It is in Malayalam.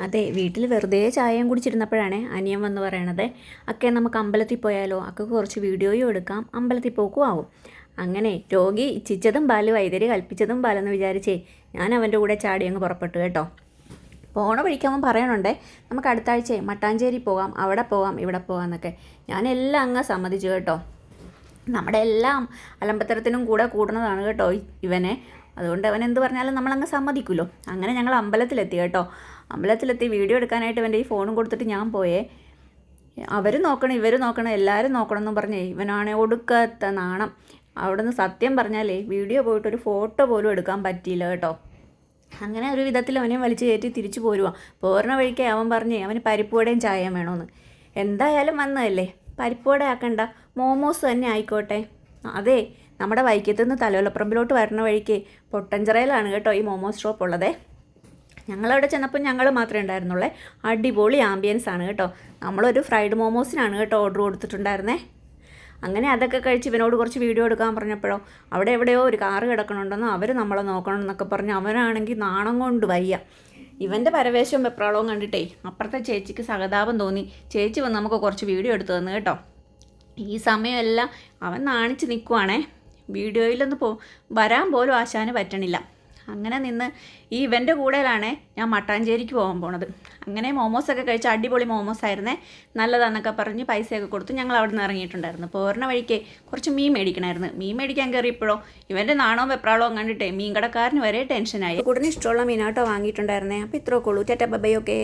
അതെ, വീട്ടിൽ വെറുതെ ചായയും കുടിച്ചിരുന്നപ്പോഴാണ് അനിയൻ വന്ന് പറയണത്, അക്കെ നമുക്ക് അമ്പലത്തിൽ പോയാലോ, അക്കൊക്കെ കുറച്ച് വീഡിയോയും എടുക്കാം, അമ്പലത്തിൽ പോക്കും ആവും. അങ്ങനെ രോഗി ഇച്ഛിച്ചതും പാല് വൈദ്യര് കൽപ്പിച്ചതും പാലെന്ന് വിചാരിച്ചേ ഞാൻ അവൻ്റെ കൂടെ ചാടി അങ്ങ് പുറപ്പെട്ടു കേട്ടോ. പോണ വഴിക്കാവുമ്പോൾ പറയണുണ്ടേ, നമുക്ക് അടുത്ത ആഴ്ച മട്ടാഞ്ചേരി പോകാം, അവിടെ പോകാം, ഇവിടെ പോകാം എന്നൊക്കെ. ഞാനെല്ലാം അങ്ങ് സമ്മതിച്ചു കേട്ടോ. നമ്മുടെ എല്ലാം അലമ്പത്തരത്തിനും കൂടെ കൂടുന്നതാണ് കേട്ടോ ഇവനെ. അതുകൊണ്ട് അവൻ എന്ത് പറഞ്ഞാലും നമ്മളങ്ങ് സമ്മതിക്കുമല്ലോ. അങ്ങനെ ഞങ്ങൾ അമ്പലത്തിലെത്തി കേട്ടോ. അമ്പലത്തിലെത്തി വീഡിയോ എടുക്കാനായിട്ട് ഇവൻ്റെ ഈ ഫോണും കൊടുത്തിട്ട് ഞാൻ പോയേ. അവർ നോക്കണം, ഇവർ നോക്കണം, എല്ലാവരും നോക്കണം എന്ന് പറഞ്ഞേ ഇവനാണെ ഒടുക്കത്ത നാണം. അവിടെ നിന്ന് സത്യം പറഞ്ഞാലേ വീഡിയോ പോയിട്ടൊരു ഫോട്ടോ പോലും എടുക്കാൻ പറ്റിയില്ല കേട്ടോ. അങ്ങനെ ഒരു വിധത്തിൽ അവനെ വലിച്ചു കയറ്റി തിരിച്ചു പോരുവാ. പോരണ വഴിക്ക് അവൻ പറഞ്ഞേ അവന് പരിപ്പുവടയും ചായയും വേണമെന്ന്. എന്തായാലും വന്നതല്ലേ, പരിപ്പുവട ആക്കണ്ട, മോമോസ് തന്നെ ആയിക്കോട്ടെ. അതെ, നമ്മുടെ വൈക്കത്തു നിന്ന് തലയോലപ്പറമ്പിലോട്ട് വരണ വഴിക്ക് പൊട്ടഞ്ചിറയിലാണ് കേട്ടോ ഈ മോമോസ് ഷോപ്പ് ഉള്ളതേ. ഞങ്ങളവിടെ ചെന്നപ്പോൾ ഞങ്ങൾ മാത്രമേ ഉണ്ടായിരുന്നുള്ളേ. അടിപൊളി ആംബിയൻസ് ആണ് കേട്ടോ. നമ്മളൊരു ഫ്രൈഡ് മോമോസിനാണ് കേട്ടോ ഓർഡർ കൊടുത്തിട്ടുണ്ടായിരുന്നേ. അങ്ങനെ അതൊക്കെ കഴിച്ച് ഇവനോട് കുറച്ച് വീഡിയോ എടുക്കാൻ പറഞ്ഞപ്പോഴോ അവിടെ എവിടെയോ ഒരു കാറ് കിടക്കണുണ്ടെന്നോ അവർ നമ്മളെ നോക്കണം എന്നൊക്കെ പറഞ്ഞ് അവനാണെങ്കിൽ നാണം കൊണ്ട് വയ്യ. ഇവൻ്റെ പരവേശവും വെപ്രാളവും കണ്ടിട്ടേ അപ്പുറത്തെ ചേച്ചിക്ക് സഹതാപം തോന്നി. ചേച്ചി വന്ന് നമുക്ക് കുറച്ച് വീഡിയോ എടുത്തു തന്നു കേട്ടോ. ഈ സമയമെല്ലാം അവൻ നാണിച്ച് നിൽക്കുവാണേ. വീഡിയോയിലൊന്ന് വരാൻ പോലും ആശാന് പറ്റണില്ല. അങ്ങനെ നിന്ന് ഈ ഇവൻ്റെ കൂടെയാണ് ഞാൻ മട്ടാഞ്ചേരിക്ക് പോകാൻ പോണത്. അങ്ങനെ മോമോസൊക്കെ കഴിച്ച് അടിപൊളി മോമോസ് ആയിരുന്നേ, നല്ലതാണെന്നൊക്കെ പറഞ്ഞ് പൈസയൊക്കെ കൊടുത്ത് ഞങ്ങൾ അവിടെ നിന്ന് ഇറങ്ങിയിട്ടുണ്ടായിരുന്നു. പോരണ വഴിക്ക് കുറച്ച് മീൻ മേടിക്കണമായിരുന്നു. മീൻ മേടിക്കാൻ കയറിയപ്പോഴോ ഇവൻ്റെ നാണോ വെപ്രാളോ കണ്ടിട്ടേ മീൻ കടക്കാരന് വരെ ടെൻഷനായി. കൂടുതൽ ഇഷ്ടമുള്ള മീനാട്ടോ വാങ്ങിയിട്ടുണ്ടായിരുന്നേ. അപ്പോൾ ഇത്രയൊക്കെ ഉള്ളൂ. Tata bye. ഓക്കെ.